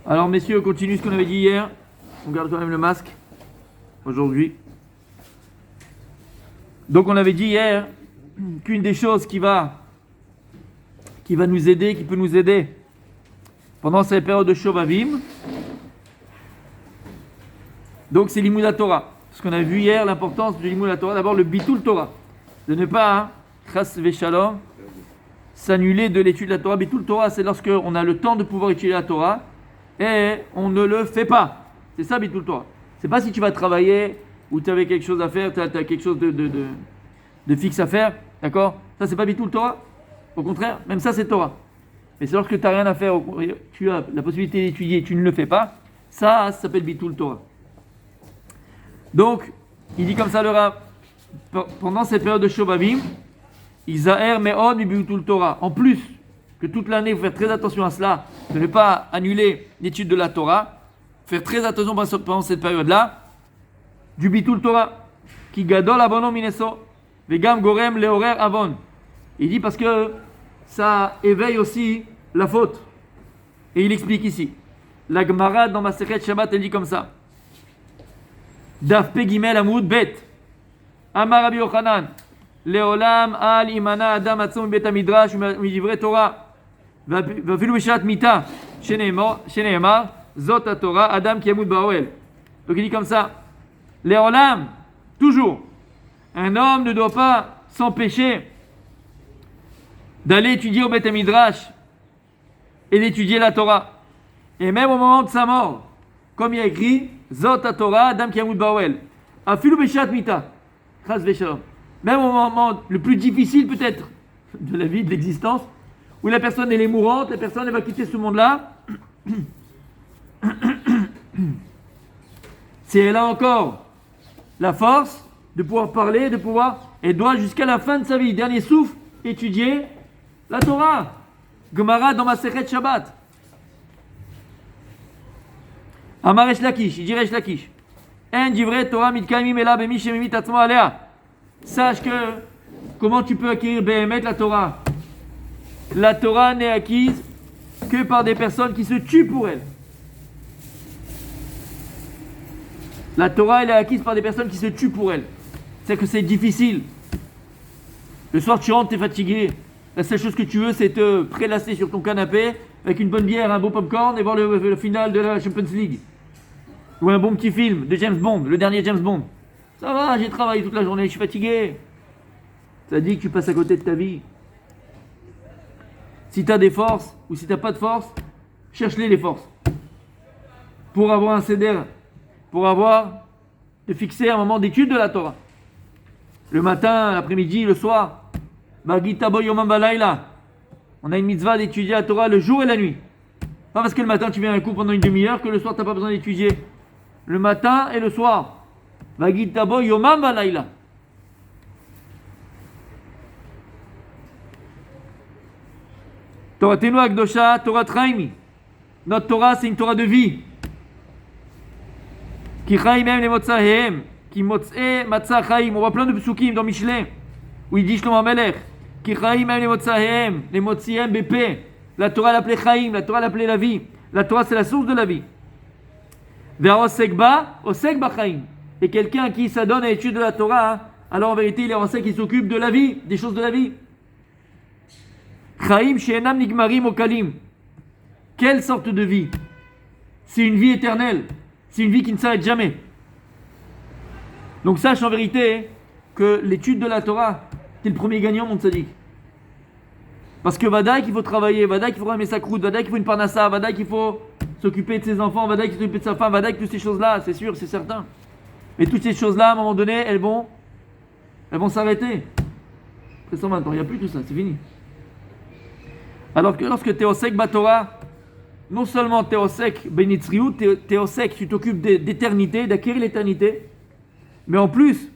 Alors messieurs, on continue ce qu'on avait dit hier. On garde quand même le masque aujourd'hui. Donc on avait dit hier qu'une des choses qui va nous aider, qui peut nous aider pendant cette période de Shovavim, donc c'est l'Imoud Torah. Ce qu'on a vu hier, l'importance de l'Imoud Torah, d'abord le Bitul Torah, de ne pas, Chas Veshalom, s'annuler de l'étude de la Torah. Bitul Torah, c'est lorsque on a le temps de pouvoir étudier la Torah et on ne le fait pas. C'est ça Bitul Torah. C'est pas si tu vas travailler ou tu avais quelque chose à faire, tu as quelque chose de fixe à faire, d'accord? Ça c'est pas Bitul Torah. Au contraire, même ça c'est Torah. Mais c'est lorsque tu n'as rien à faire, tu as la possibilité d'étudier, tu ne le fais pas, ça s'appelle Bitul Torah. Donc, il dit comme ça le Rav, pendant cette période de Shovavim, Isaher Me'od Bitul Torah. En plus que toute l'année, il faut faire très attention à cela, de ne pas annuler l'étude de la Torah, faire très attention pendant cette période-là, du Bitul Torah, qui gadol abono mineso, vegam gorem leorer avon. Il dit parce que ça éveille aussi la faute. Et il explique ici. La Gemara dans Masechet Shabbat, elle dit comme ça. Daf Pe Gimel Amoud Bet. Amar Rabbi Yochanan. Leolam al imana adam atzom bet midrash midivre Torah. Vafilu bishat mita. Sheneemar zot Torah adam ki amud ba'oel. Donc il dit comme ça. Leolam, toujours. Un homme ne doit pas s'empêcher d'aller étudier au Bet Midrash et d'étudier la Torah. Et même au moment de sa mort, comme il y a écrit, Zot Torah, Adam Kiamud Bawel, Afilu Beshat Mita, Chas Veshalom. Même au moment le plus difficile peut-être de la vie, de l'existence, où la personne elle est mourante, la personne elle va quitter ce monde-là, si elle a encore la force de pouvoir parler, de pouvoir, elle doit jusqu'à la fin de sa vie, dernier souffle, étudier la Torah. Gemara dans Masechet Shabbat. Amar Resh Lakish, il dit Resh Lakish. En divrei Torah mitkaimim ela bemi shemimit atzmo alea. Sache que, comment tu peux acquérir Behemet la Torah? La Torah n'est acquise que par des personnes qui se tuent pour elle. La Torah, elle est acquise par des personnes qui se tuent pour elle. C'est que c'est difficile. Le soir, tu rentres, tu es fatigué. La seule chose que tu veux, c'est te prélasser sur ton canapé avec une bonne bière, un beau popcorn et voir le final de la Champions League. Ou un bon petit film de James Bond, le dernier James Bond. Ça va, j'ai travaillé toute la journée, je suis fatigué. Ça dit que tu passes à côté de ta vie. Si tu as des forces ou si tu n'as pas de force, cherche-les les forces. Pour avoir un CDR, pour te fixer un moment d'étude de la Torah. Le matin, l'après-midi, le soir. On a une mitzvah d'étudier la Torah le jour et la nuit. Pas parce que le matin tu viens un cours pendant une demi-heure que le soir tu n'as pas besoin d'étudier. Le matin et le soir. Torah Tenu Akdosha, Torah Traimi. Notre Torah c'est une Torah de vie. Ki chaim même les motzahem. Ki motzeh matzah chaim. On voit plein de psukim dans Michelet où il dit Shlomo Melech. Ki chaim même les motzahem, les motzihem bépé. La Torah l'appelait chaim, la Torah l'appelait la vie. La Torah c'est la source de la vie. Vers osek ba chaim. Et quelqu'un qui s'adonne à l'étude de la Torah, alors en vérité il est osek qui s'occupe de la vie, des choses de la vie. Chaim she'enam nigmarim okalim. Quelle sorte de vie? C'est une vie éternelle. C'est une vie qui ne s'arrête jamais. Donc sache en vérité que l'étude de la Torah, t'es le premier gagnant, mon tzaddik. Parce que vadaï qu'il faut travailler, vadaï qu'il faut ramener sa croûte, vadaï qu'il faut une parnassa, vadaï qu'il faut s'occuper de ses enfants, vadaï qu'il faut s'occuper de sa femme, vadaï que toutes ces choses-là, c'est sûr, c'est certain. Mais toutes ces choses-là, à un moment donné, elles vont s'arrêter. Après ça maintenant, il n'y a plus tout ça, c'est fini. Alors que lorsque tu es au sec Batora, non seulement tu es au sec Benitzriou, tu es au sec, tu t'occupes d'éternité, d'acquérir l'éternité, mais en plus,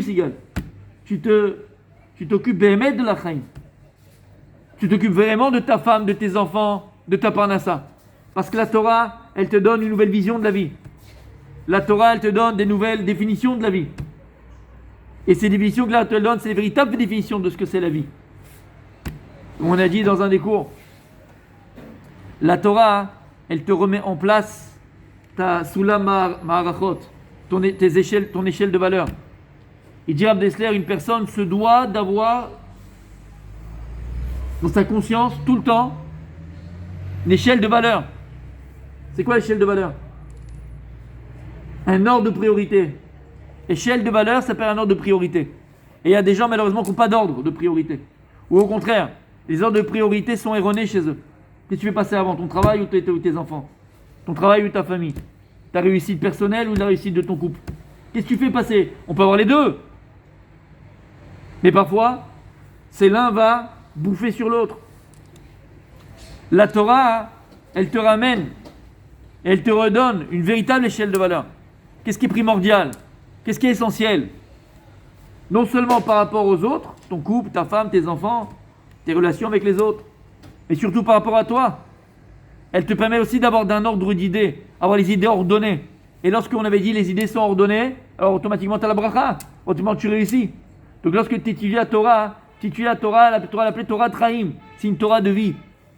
égal, tu t'occupes Behemet de la Chaim. Tu t'occupes vraiment de ta femme, de tes enfants, de ta parnassa. Parce que la Torah, elle te donne une nouvelle vision de la vie. La Torah, elle te donne des nouvelles définitions de la vie. Et ces définitions que là, elle te donne, c'est les véritables définitions de ce que c'est la vie. On a dit dans un des cours, la Torah, elle te remet en place ta Sulam Ma'arachot, ton échelle de valeur. Il dit Abdesler, une personne se doit d'avoir dans sa conscience tout le temps une échelle de valeur. C'est quoi l'échelle de valeur? Un ordre de priorité. Échelle de valeur, ça s'appelle un ordre de priorité. Et il y a des gens malheureusement qui n'ont pas d'ordre de priorité. Ou au contraire, les ordres de priorité sont erronés chez eux. Qu'est-ce que tu fais passer avant? Ton travail ou tes enfants? Ton travail ou ta famille? Ta réussite personnelle ou la réussite de ton couple? Qu'est-ce que tu fais passer? On peut avoir les deux. Mais parfois, c'est l'un va bouffer sur l'autre. La Torah, elle te ramène, elle te redonne une véritable échelle de valeur. Qu'est-ce qui est primordial? Qu'est-ce qui est essentiel? Non seulement par rapport aux autres, ton couple, ta femme, tes enfants, tes relations avec les autres, mais surtout par rapport à toi. Elle te permet aussi d'avoir d'un ordre d'idées, avoir les idées ordonnées. Et lorsqu'on avait dit les idées sont ordonnées, alors automatiquement tu as la bracha, automatiquement tu réussis. Donc lorsque tu étudies la Torah, la Torah l'appelée Torah Trahim, c'est une Torah de vie.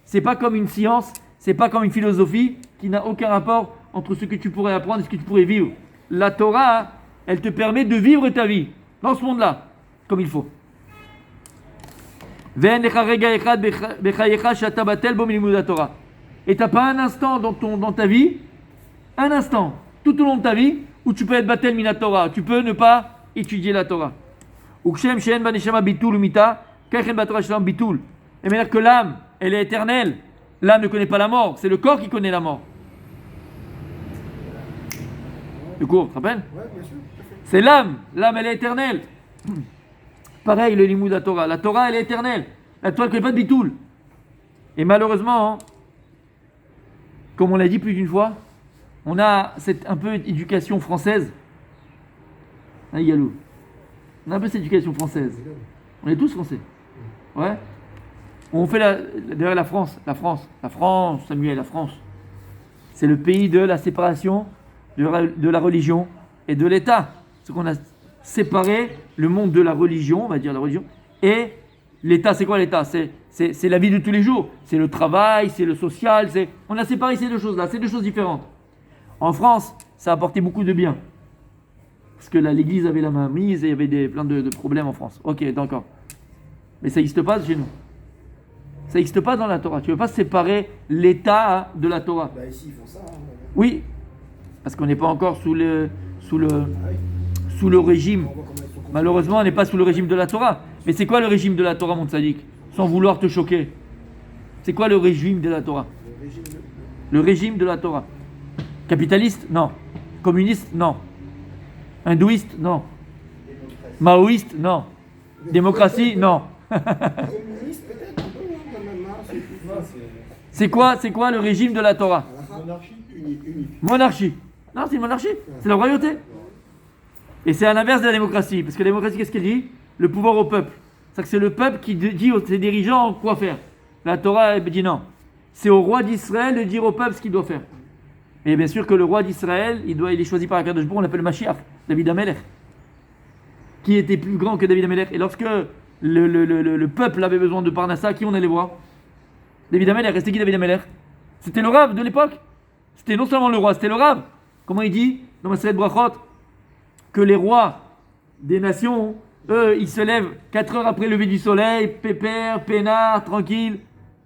C'est pas comme une science, c'est pas comme une philosophie qui n'a aucun rapport entre ce que tu pourrais apprendre et ce que tu pourrais vivre. La Torah, elle te permet de vivre ta vie dans ce monde-là, comme il faut. Et t'as pas un instant dans ta vie, un instant, tout au long de ta vie, où tu peux être batel mina Torah, tu peux ne pas étudier la Torah. Et maintenant que l'âme, elle est éternelle, l'âme ne connaît pas la mort, c'est le corps qui connaît la mort. Du coup, tu te rappelles? Ouais, bien sûr. C'est l'âme elle est éternelle. Pareil, le limud de la Torah elle est éternelle. La Torah ne connaît pas de bitoul. Et malheureusement, comme on l'a dit plus d'une fois, on a cette un peu éducation française. Hein, Yalou? On a un peu cette éducation française. On est tous français. Ouais. On fait d'ailleurs la France, Samuel, la France. C'est le pays de la séparation de la religion et de l'État. C'est qu'on a séparé le monde de la religion, on va dire la religion, et l'État. C'est quoi l'État? C'est la vie de tous les jours. C'est le travail, c'est le social. On a séparé ces deux choses-là. C'est deux choses différentes. En France, ça a apporté beaucoup de bien. Parce que l'Église avait la main mise et il y avait plein de problèmes en France. Ok, d'accord. Mais ça n'existe pas chez nous. Ça n'existe pas dans la Torah. Tu ne veux pas séparer l'État de la Torah. Bah ici ils font ça. Oui, parce qu'on n'est pas encore sous le régime. Malheureusement, on n'est pas sous le régime de la Torah. Mais c'est quoi le régime de la Torah, mon tzaddik? Sans vouloir te choquer. C'est quoi le régime de la Torah? Le régime de la Torah. Capitaliste? Non. Communiste? Non. Hindouiste? Non. Maoïste? Non. Démocratie? Non. Communiste peut-être un peu, C'est quoi le régime de la Torah? Monarchie unique. Monarchie. Non, c'est une monarchie. C'est la royauté. Et c'est à l'inverse de la démocratie. Parce que la démocratie, qu'est-ce qu'elle dit? Le pouvoir au peuple. C'est-à-dire que c'est le peuple qui dit aux ses dirigeants quoi faire. La Torah, elle dit non. C'est au roi d'Israël de dire au peuple ce qu'il doit faire. Et bien sûr que le roi d'Israël, il est choisi par Akadosh Baruch Hu, on l'appelle Mashiach, David Amelech. Qui était plus grand que David Amelech. Et lorsque le peuple avait besoin de Parnassa, qui on allait voir? David Amelech. C'était qui David Amelech? C'était le Rav de l'époque. C'était non seulement le roi, c'était le Rav. Comment il dit dans Maseret Brachot? Que les rois des nations, eux, ils se lèvent 4 heures après le lever du soleil, pépère, peinard, tranquille.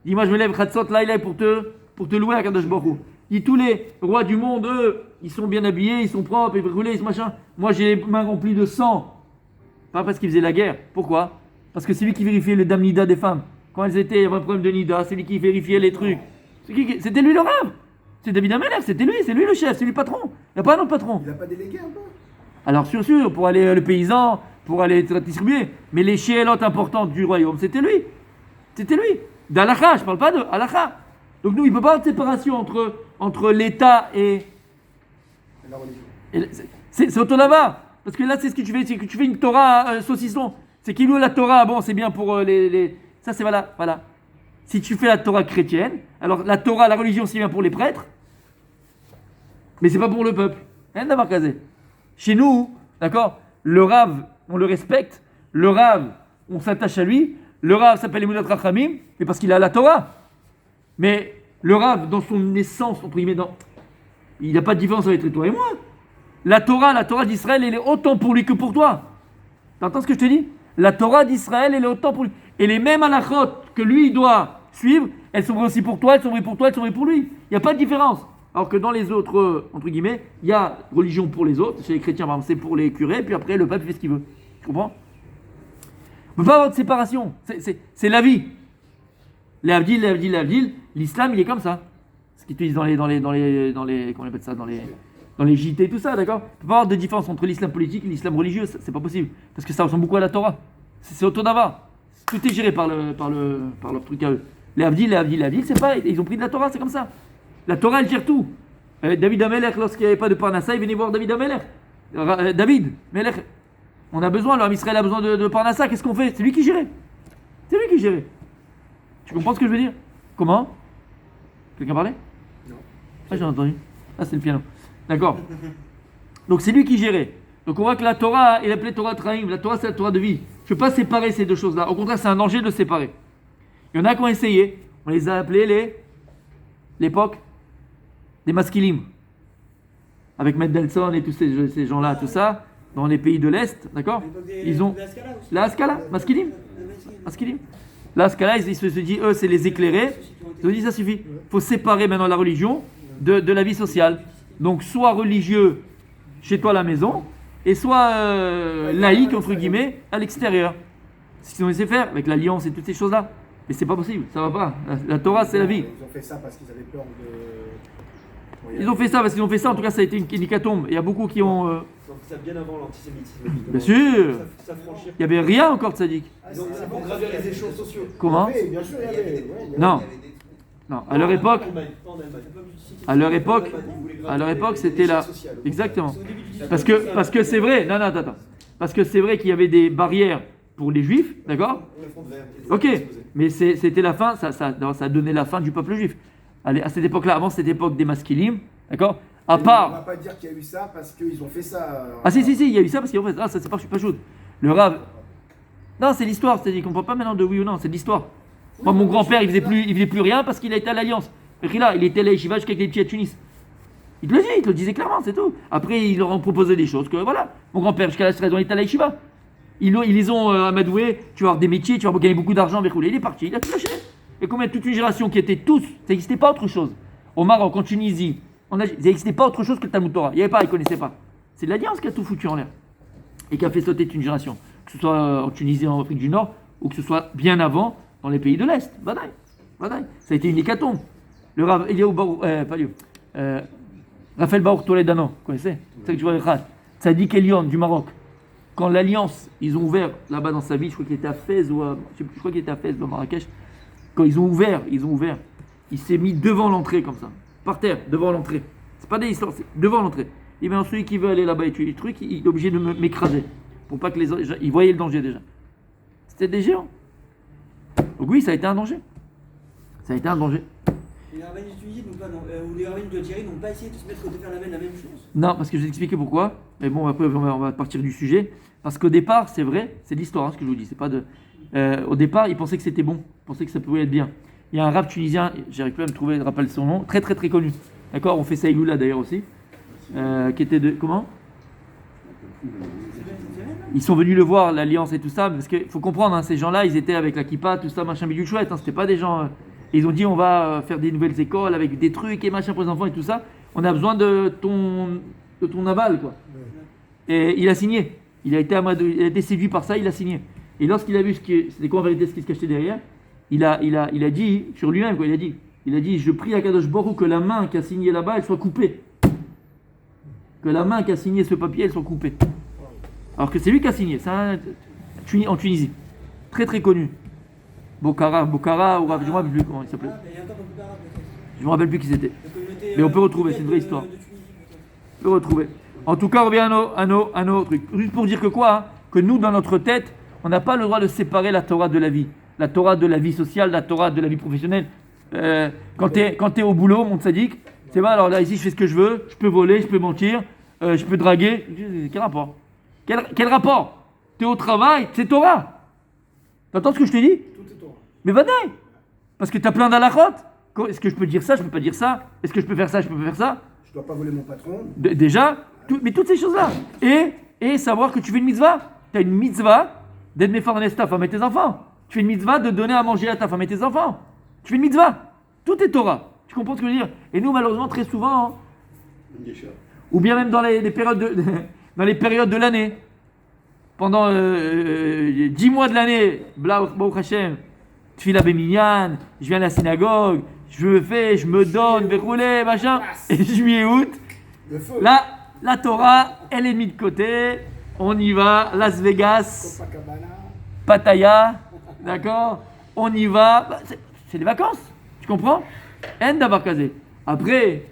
Il dit, moi je me lève Khatsot Laïla pour te louer à Kadosh Baruch Hu. Il dit, tous les rois du monde, eux, ils sont bien habillés, ils sont propres, ils brûlent, ils machin. Moi j'ai les mains remplies de sang. Pas parce qu'ils faisaient la guerre. Pourquoi? Parce que c'est lui qui vérifiait le dam nida des femmes. Quand elles étaient, il y avait un problème de nida, c'est lui qui vérifiait les trucs. C'était lui le Rav. C'est David Amelech, c'est lui le chef, c'est lui le patron. Il n'y a pas un autre patron. Il n'a pas délégué un peu? Alors sûr, pour aller le paysan, pour aller distribuer. Mais les chélotes importantes du royaume, c'était lui. D'Alakha, je ne parle pas de Alakha. Donc nous, il ne peut pas y avoir de séparation entre l'État et La religion. c'est autonoma. Parce que là, c'est ce que tu fais, c'est que tu fais une Torah saucisson. C'est qu'il loue la Torah, bon, c'est bien pour les... Ça, c'est voilà. Si tu fais la Torah chrétienne, alors la Torah, la religion, c'est bien pour les prêtres, mais c'est pas pour le peuple. Rien d'avoir casé. Chez nous, d'accord, le Rav, on le respecte, le Rav, on s'attache à lui, le Rav s'appelle Emunat Rachamim, mais parce qu'il a la Torah. Mais Le Rav, dans son essence, entre guillemets, il n'y a pas de différence entre toi et moi. La Torah d'Israël, elle est autant pour lui que pour toi. T'entends ce que je te dis? La Torah d'Israël, elle est autant pour lui. Et les mêmes halachot que lui, il doit suivre, elles sont vraies aussi pour toi, elles sont vraies pour toi, elles sont vraies pour lui. Il n'y a pas de différence. Alors que dans les autres, entre guillemets, il y a religion pour les autres. Chez les chrétiens, par exemple, c'est pour les curés, puis après, le peuple fait ce qu'il veut. Tu comprends? On ne peut pas avoir de séparation. C'est la vie. Les Abdil, l'islam, il est comme ça. Ce qu'ils te disent dans les, comment on appelle ça, dans les JT, tout ça, d'accord? Il ne peut pas avoir de différence entre l'islam politique et l'islam religieux, c'est pas possible. Parce que ça ressemble beaucoup à la Torah. C'est Autonava. Tout est géré par leur truc à eux. Les Abdil, c'est pareil. Ils ont pris de la Torah, c'est comme ça. La Torah, elle gère tout. David Amelech, lorsqu'il n'y avait pas de Parnassa, il venait voir David Amelech. David, Melech, on a besoin, alors Israël a besoin de Parnassa, qu'est-ce qu'on fait? C'est lui qui gérait. Tu comprends ce que je veux dire? Comment? Quelqu'un parlait? Non. Ah, j'ai entendu. Ah, c'est le piano. D'accord. Donc c'est lui qui gérait. Donc on voit que la Torah, il appelait Torah Traim. La Torah, c'est la Torah de vie. Je ne peux pas séparer ces deux choses-là. Au contraire, c'est un danger de le séparer. Il y en a qui ont essayé. On les a appelés l'époque des maskilim. Avec Mendelssohn et tous ces gens-là, tout ça, dans les pays de l'Est, d'accord? Ils ont la Haskalah, maskilim. La Haskalah, ils se disent, eux, c'est les éclairés. Ils ont dit, ça suffit. Il faut séparer maintenant la religion de la vie sociale. Donc, soit religieux chez toi à la maison, et soit laïque, entre guillemets, à l'extérieur. C'est ce qu'ils ont laissé faire avec l'alliance et toutes ces choses-là. Mais c'est pas possible, ça va pas. La Torah, c'est la vie. Ils ont fait ça parce qu'ils avaient peur de. Ils ont fait ça parce qu'ils ont fait ça, en tout cas, ça a été une hécatombe. Il y a beaucoup qui ont. Ils ont fait ça bien avant l'antisémitisme. Bien sûr. Ça franchit. Il n'y avait rien encore de sadique. Donc c'est pour gravir les échelons sociaux. Comment? Oui, bien sûr, il y avait. Non. Non, à leur époque. À leur époque, c'était là. Exactement. Parce que c'est vrai. Non, attends. Parce que c'est vrai qu'il y avait des barrières pour les juifs, d'accord? Ok, mais c'était la fin, ça donnait la fin du peuple juif. Allez, à cette époque-là, avant cette époque des maskilim, d'accord? À part. On va pas dire qu'il y a eu ça parce qu'ils ont fait ça. Ah si, il y a eu ça parce qu'ils ont fait ça. Ah, ça c'est pas chaud. Le Rav. Non, c'est l'histoire, c'est-à-dire qu'on ne parle pas maintenant de oui ou non, c'est de l'histoire. Moi, mon grand-père, il faisait plus rien parce qu'il a été à l'Alliance. Là, il était à l'Yeshiva jusqu'à les petits à Tunis. Il te le disait clairement, c'est tout. Après, ils leur ont proposé des choses que voilà. Mon grand-père, jusqu'à la 13 ans, il était à l'Yeshiva. Ils les ont amadoués, tu vas avoir des métiers, tu vas gagner beaucoup d'argent, il est parti, il a tout lâché. Et combien toute une génération qui était tous, ça n'existait pas autre chose. Au Maroc, en Tunisie, ça n'existait pas autre chose que le Talmud Torah. Il n'y avait pas, ils ne connaissaient pas. C'est l'Alliance qui a tout foutu en l'air. Et qui a fait sauter toute une génération. Que ce soit en Tunisie, en Afrique du Nord, ou que ce soit bien avant dans les pays de l'Est. Badaï. Ça a été une hécatombe. Le Rav Eliaou Baruch, Raphaël Baruch Toledano, vous connaissez? C'est ça que tu vois, Tzadik Elion du Maroc. Quand l'Alliance, ils ont ouvert là-bas dans sa ville, je crois qu'il était à Fès ou je crois qu'il était à Fès, dans Marrakech. Quand ils ont ouvert, il s'est mis devant l'entrée comme ça, par terre, devant l'entrée. C'est pas des histoires, c'est devant l'entrée. Et bien celui qui veut aller là-bas et tuer le truc, il est obligé de m'écraser pour pas que les gens, ils voyaient le danger déjà. C'était des géants. Donc oui, ça a été un danger. Les rabbins de Tunisie ou les rabbins d'Algérie n'ont pas essayé de se mettre de faire la même chose. Non, parce que je vais expliquer pourquoi. Mais bon, après on va partir du sujet. Parce qu'au départ, c'est vrai, c'est de l'histoire, ce que je vous dis. C'est pas de. Au départ, ils pensaient que c'était bon, ils pensaient que ça pouvait être bien. Il y a un rap tunisien, j'arrive plus à me trouver, je rappelle son nom, très connu. D'accord, on fait ça Iloula d'ailleurs aussi. Qui était de. Comment? Ils sont venus le voir, l'Alliance et tout ça, parce qu'il faut comprendre, hein, ces gens-là, ils étaient avec la kippa, tout ça, machin bidule chouette, hein, c'était pas des gens. Et ils ont dit, on va faire des nouvelles écoles avec des trucs et machin pour les enfants et tout ça. On a besoin de ton aval, quoi. Et il a signé. Il a été séduit par ça, il a signé. Et lorsqu'il a vu c'était quoi en vérité ce qui se cachait derrière, il a dit sur lui-même, quoi, il a dit, je prie à Kadosh Baruch que la main qui a signé là-bas, elle soit coupée. Que la main qui a signé ce papier, elle soit coupée. Alors que c'est lui qui a signé, c'est en Tunisie. Très connu. Bokhara, ou je ne me rappelle plus comment il s'appelait. Je ne me rappelle plus qui c'était. Mais on peut retrouver, c'est une vraie histoire. On peut retrouver. En tout cas, on revient à nos trucs. Juste pour dire que quoi, hein, que nous, dans notre tête, on n'a pas le droit de séparer la Torah de la vie. La Torah de la vie sociale, la Torah de la vie professionnelle. Quand tu es au boulot, mon tzaddik, c'est vrai, alors là, ici, je fais ce que je veux, je peux voler, je peux mentir, je peux draguer. Quel rapport? Quel rapport? Tu es au travail, c'est Torah. T'entends ce que je te dis? Tout est Torah. Mais va-t'en. Parce que tu as plein d'alakhot. Est-ce que je peux dire ça? Je peux pas dire ça. Est-ce que je peux faire ça? Je peux pas faire ça. Je dois pas voler mon patron. Déjà, mais toutes ces choses-là. Et savoir que tu fais une mitzvah. Tu as une mitzvah d'être méfornès ta femme et tes enfants. Tu fais une mitzvah de donner à manger à ta femme et tes enfants. Tu fais une mitzvah. Tout est Torah. Tu comprends ce que je veux dire? Et nous, malheureusement, très souvent, hein, ou bien même dans les périodes dans les périodes de l'année, pendant 10 mois de l'année, Baruch Hashem, Tfila Beminyan, je viens à la synagogue, je me fais, je me donne, verroulé, machin, et juillet, août, Le feu. là, la Torah, elle est mise de côté, on y va, Las Vegas, Copacabana. Pattaya, d'accord? On y va, bah, c'est des vacances, tu comprends? En d'avoir casé. Après,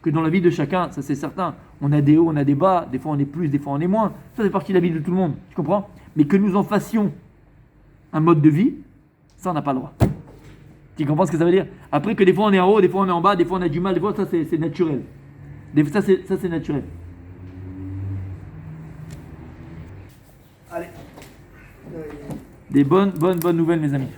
que dans la vie de chacun, ça c'est certain, on a des hauts, on a des bas, des fois on est plus, des fois on est moins, ça fait partie de la vie de tout le monde, tu comprends? Mais que nous en fassions un mode de vie, ça on n'a pas le droit. Tu comprends ce que ça veut dire? Après que des fois on est en haut, des fois on est en bas, des fois on a du mal, des fois ça c'est naturel. Ça c'est naturel. Allez. Des bonnes nouvelles mes amis.